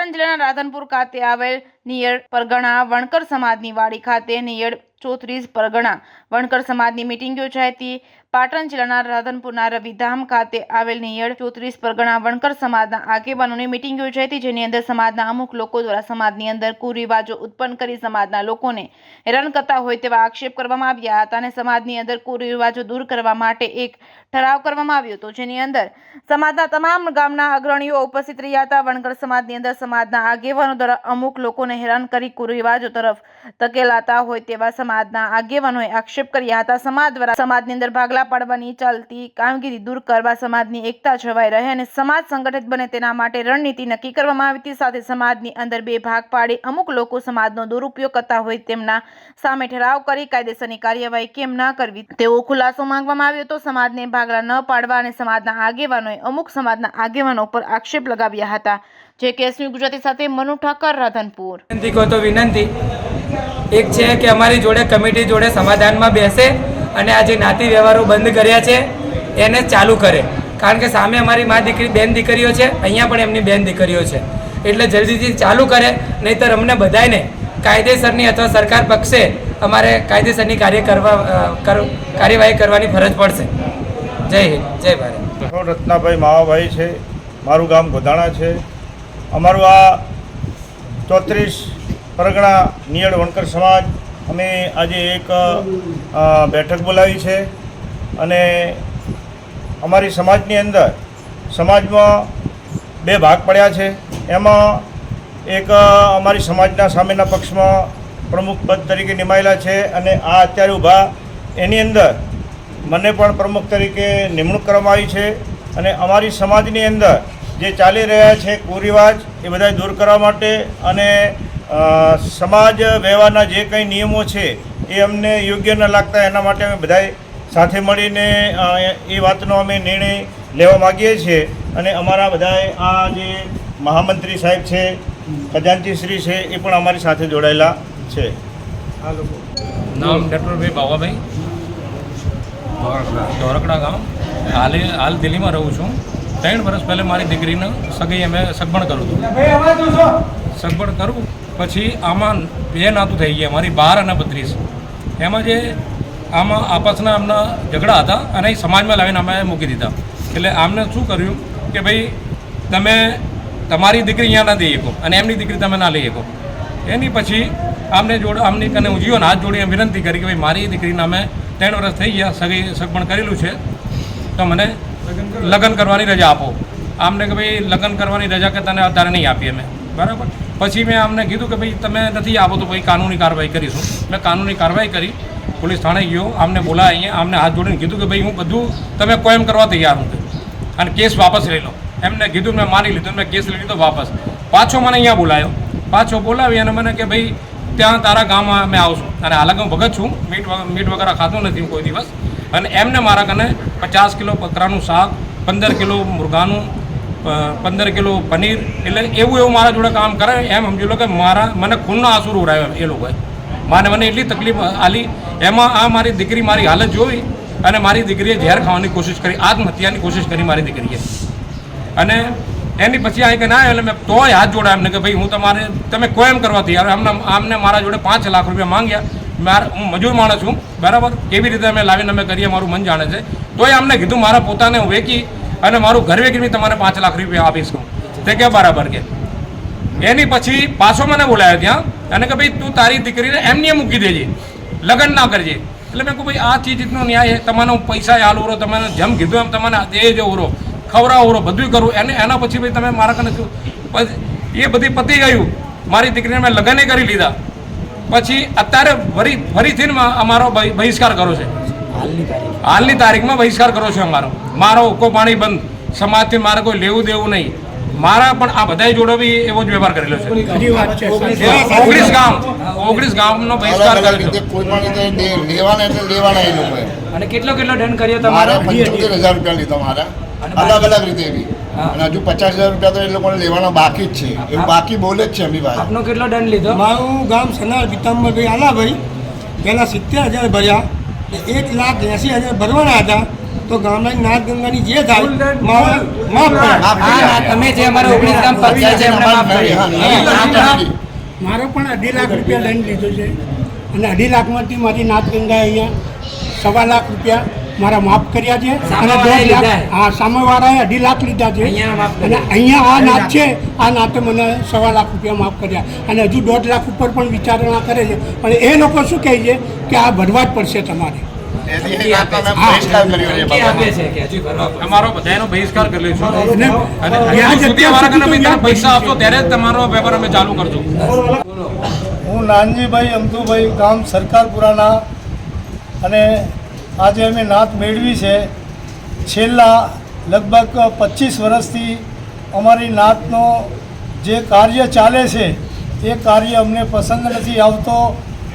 પાટણ જિલ્લાના રાધનપુર ખાતે આવેલ નિયડ પરગણા વણકર સમાજની વાડી ખાતે નિયડ 34 પરગણા વણકર સમાજની મીટિંગ યોજાઈ હતી। પાટણ જિલ્લાના રાધનપુરના રવિધામ ખાતે આવેલ નિયડ 34 પરગણા વણકર સમાજના આગેવાનોની મીટિંગ યોજાઈ હતી, જેની અંદર સમાજના અમુક લોકો દ્વારા સમાજની અંદર કુરિવાજો ઉત્પન્ન કરી સમાજના લોકોને હેરાન કરતા હોય તેવા આક્ષેપ કરવામાં આવ્યા હતા અને સમાજની અંદર કુરિવાજો દૂર કરવા માટે એક ઠરાવ કરવામાં આવ્યો હતો, જેની અંદર સમાજના તમામ ગામના અગ્રણીઓ ઉપસ્થિત રહ્યા હતા। વણકર સમાજની અંદર સમાજના આગેવાનો દ્વારા અમુક લોકોને હેરાન કરી કુરિવાજો તરફ ધકેલાતા હોય તેવા સમાજના આગેવાનોએ આક્ષેપ કર્યા હતા। સમાજ દ્વારા સમાજની અંદર ભાગલા પાડવાની ચાલતી કામગીરી દૂર કરવા સમાજની એકતા જળવાઈ રહે અને સમાજ સંગઠિત બને તેના માટે રણનીતિ નક્કી કરવામાં આવી હતી। સાથે સમાજની અંદર બે ભાગ પાડી અમુક લોકો સમાજનો દુરુપયોગ કરતા હોય તેમના સામે ઠરાવ કરી કાયદેસરની કાર્યવાહી કેમ ન કરવી તેવો ખુલાસો માંગવામાં આવ્યો હતો। સમાજને ભાગલા ન પાડવા અને સમાજના આગેવાનોએ અમુક સમાજના આગેવાનો પર આક્ષેપ લગાવ્યા હતા। જે કેસની ગુજરાતી સાથે મનુ ઠાકર, રાધનપુર। વિનંતી એક છે કે અમારી જોડે કમિટી જોડે સમાધાનમાં બેસે અને આ જે નાતી વ્યવહારો બંધ કર્યા છે એને ચાલુ કરે, કારણ કે સામે અમારી મા દીકરી બેન દીકરીઓ છે, અહીંયા પણ એમની બેન દીકરીઓ છે, એટલે જલ્દીથી ચાલુ કરે, નહીંતર અમને બધાને કાયદેસરની અથવા સરકાર પક્ષે અમારે કાયદેસરની કાર્યવાહી કરવાની ફરજ પડશે। જય હિન્દ, જય ભારત। રત્નાભાઈ માવાભાઈ છે, મારું ગામ ગોધાણા છે। અમારું આ 34 પરગણા નિયડ વણકર સમાજ અમે આજે એક બેઠક બોલાવી છે અને અમારી સમાજની અંદર સમાજમાં બે ભાગ પડ્યા છે। એમાં એક અમારી સમાજના સામેના પક્ષમાં પ્રમુખ પદ તરીકે નિમાયેલા છે અને આ અત્યારે ઊભા એની અંદર મને પણ પ્રમુખ તરીકે નિમણૂક કરવામાં આવી છે અને અમારી સમાજની અંદર જે ચાલી રહ્યા છે કુરિવાજ એ બધા દૂર કરવા માટે અને સમાજ વ્યવહારના જે કંઈ નિયમો છે એ અમને યોગ્ય ન લાગતા એના માટે અમે બધાએ સાથે મળીને એ વાતનો અમે નિર્ણય લેવા માગીએ છીએ અને અમારા બધાએ આ જે મહામંત્રી સાહેબ છે, ખજાનચી શ્રી છે, એ પણ અમારી સાથે જોડાયેલા છે। આ લોકો નામ ડૉક્ટર બાવાભાઈ, ધોરકડા ગામ। હાલ દિલ્હીમાં રહું છું। 3 વર્ષ પહેલાં મારી દીકરીને સગી અમે સગવડ કરું હતું। સગવડ કરું પછી આમાં બે નાતું થઈ ગયા, મારી 12 અને 32। એમાં જે આમાં આપસના આમના ઝઘડા હતા અને એ સમાજમાં લાવીને અમે મૂકી દીધા। એટલે આમને શું કર્યું કે ભાઈ તમે તમારી દીકરી અહીંયા ના દઈ શકો અને એમની દીકરી તમે ના લઈ શકો। એની પછી આમની કને ઉજીઓને હાથ જોડીને વિનંતી કરી કે ભાઈ મારી દીકરીને અમે 3 વર્ષ થઈ ગયા સગવડ કરેલું છે, તો મને લગ્ન કરવાની રજા આપો। આમને કે ભાઈ લગ્ન કરવાની રજા કે તને અત્યારે નહીં આપીએ અમે, બરાબર। પછી મેં આમને કીધું કે ભાઈ તમે નથી આપો તો ભાઈ કાનૂની કાર્યવાહી કરીશું। મેં કાનૂની કાર્યવાહી કરી, પોલીસ થાણે ગયો, આમને બોલાય અહીંયા, આમને હાથ જોડીને કીધું કે ભાઈ હું બધું તમે કોએમ કરવા તૈયાર હું અને કેસ વાપસ લઈ લો। એમને કીધું, મેં માની લીધું, મેં કેસ લઈ લીધો વાપસ। પાછો મને અહીંયા બોલાયો, પાછો બોલાવી અને મને કે ભાઈ ત્યાં તારા ગામમાં મેં આવશું અને હાલાકી હું ભગત છું, મીટ વગેરે ખાતું નથી હું કોઈ દિવસ। અને એમને મારા કને 50 કિલો બકરાનું શાક, 15 કિલો મુર્ગાનું, 15 કિલો પનીર, એટલે એવું મારા જોડે કામ કરે। એમ સમજી લો કે મને ખૂનના આંસુ રોડાયો એ લોકોએ, મને એટલી તકલીફ આલી। એમાં આ મારી દીકરી મારી હાલત જોઈ અને મારી દીકરીએ ઝેર ખાવાની કોશિશ કરી, આત્મહત્યાની કોશિશ કરી મારી દીકરીએ। અને એની પછી આ કે ના, એટલે મેં તોય હાથ જોડા એમને કે ભાઈ તમે કોએમ કરવા તૈયાર। આમને મારા જોડે 5 લાખ રૂપિયા માંગ્યા। હું મજૂર માણસ છું, બરાબર, કેવી રીતે અમે લાવીને અમે કરીએ મારું મન જાણે છે। તોય અમને કીધું મારા પોતાને હું વેચી અને મારું ઘર વેચીને તમારે 5 લાખ રૂપિયા આપીશ હું, તે કે બરાબર કે। એની પછી પાછો મને બોલાયો ત્યાં અને કે ભાઈ તું તારી દીકરીને એમને મૂકી દેજે, લગ્ન ના કરજે। એટલે મેં કહું ભાઈ આ ચીજનો ન્યાય છે, તમને હું પૈસા હાલું રહો, તમે જેમ કીધું એમ તમને દે જવું રહો, ખવડાવો રહો, બધું કરું। એના પછી ભાઈ તમે મારા કને એ બધી પતી ગયું, મારી દીકરીને મેં લગ્ન કરી લીધા। પછી અત્યારે ફરીથી અમારો બહિષ્કાર કરો છે, હાલની તારીખમાં બહિષ્કાર કરો છો મારો હુક્કો પાણી બંધ, સમાજથી મારે કોઈ લેવું દેવું નહીં। મારા પણ આ બધા જોડે બી એવો જ વ્યવહાર કરેલો છે। 19 ગામનો બહિષ્કાર કરેલો છે। અને કેટલો દંડ કર્યો તમારે? 75,000 રૂપિયા લીધા મારા, અલગ અલગ રીતે બી, અને હજુ 50,000 રૂપિયા તો એ લોકોને લેવાના બાકી જ છે, એવું બાકી બોલે જ છે એમની પાસે। આપનો કેટલો દંડ લીધો? મારું ગામ સનાર પિતાંબરભાઈ આલાભાઈ, પહેલાં 70,000 ભર્યા, 1,80,000 ભરવાના હતા, તો ગામના નાથ ગંગાની જે થાય માફ કરે. અમે જે અમારા 19 ગામ પત્યા છે એમને માફ કરી. મારો પણ 2.5 લાખ રૂપિયા દંડ લીધો છે અને 2.5 લાખમાંથી મારી નાથ ગંગાએ અહીંયા 1.25 લાખ રૂપિયા મારા માફ કર્યા છે અને સામેવાળાએ 1.5 લાખ લીધા. હા સામેવાળાએ 2.5 લાખ લીધા છે અહીંયા માફ અને કર્યા. અહીંયા આ નાથ છે આ નાથે મને 1.25 લાખ રૂપિયા માફ કર્યા અને હજુ 1.5 લાખ ઉપર પણ વિચારણા કરે છે પણ એ લોકો શું કહે છે કે આ ભરવા જ પડશે તમારે. એથી એ નાતનો મેં બહિષ્કાર કર્યો છે કે આપે બાબા. છે કે હજુ કરવા પડશે. અમારો બધાનો બહિષ્કાર કરેલો છે અને અને વ્યાજ હજુ સુધી અત્યાર અમારા સુધી કને તો તમે પૈસા આપશો ત્યારે જ તમારો વેપાર અમે ચાલુ કરશું. હું નાનજીભાઈ અમથુભાઈ ગામ સરકારપુરાના અને આજે અમે નાત મેળવી છે. છેલ્લા લગભગ 25 વર્ષથી અમારી નાતનો જે કાર્ય ચાલે છે એ કાર્ય અમને પસંદ નથી આવતો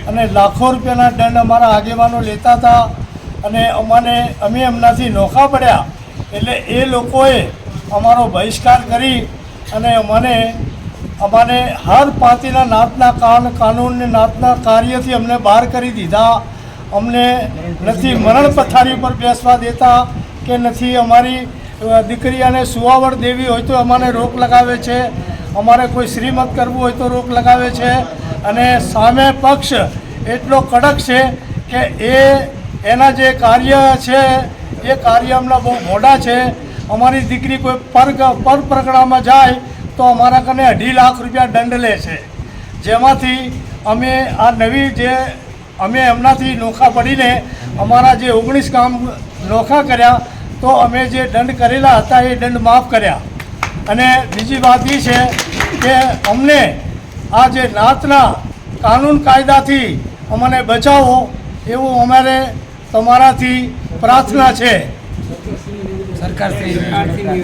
અને લાખો રૂપિયાના દંડ અમારા આગેવાનો લેતા હતા અને અમે એમનાથી નોખા પડ્યા એટલે એ લોકોએ અમારો બહિષ્કાર કરી અને અમારે હર પાર્ટીના નાતના કાનૂન ને નાતના કાર્યથી અમને બહાર કરી દીધા. અમને નથી મરણ પથારી પર બેસવા દેતા કે નથી અમારી દીકરીઓને સુવાવડ દેવી હોય તો અમારે રોક લગાવે છે. અમારે કોઈ શ્રીમત કરવું હોય તો રોક લગાવે છે અને સામે પક્ષ એટલો કડક છે કે એના જે કાર્ય છે એ કાર્ય અમને બહુ મોડા છે. અમારી દીકરી કોઈ પર પ્રગણામાં જાય તો અમારા કને 2.5 લાખ રૂપિયા દંડ લે છે. જેમાંથી અમે આ નવી જે અમે એમનાથી નોખા પડીને અમારા જે 19 ગામ નોખા કર્યા તો અમે જે દંડ કરેલા હતા એ દંડ માફ કર્યા. અને બીજી વાત એ છે કે અમને આ જે નાતના કાનૂન કાયદાથી અમને બચાવો એવું અમારે તમારાથી પ્રાર્થના છે. સરકાર શ્રી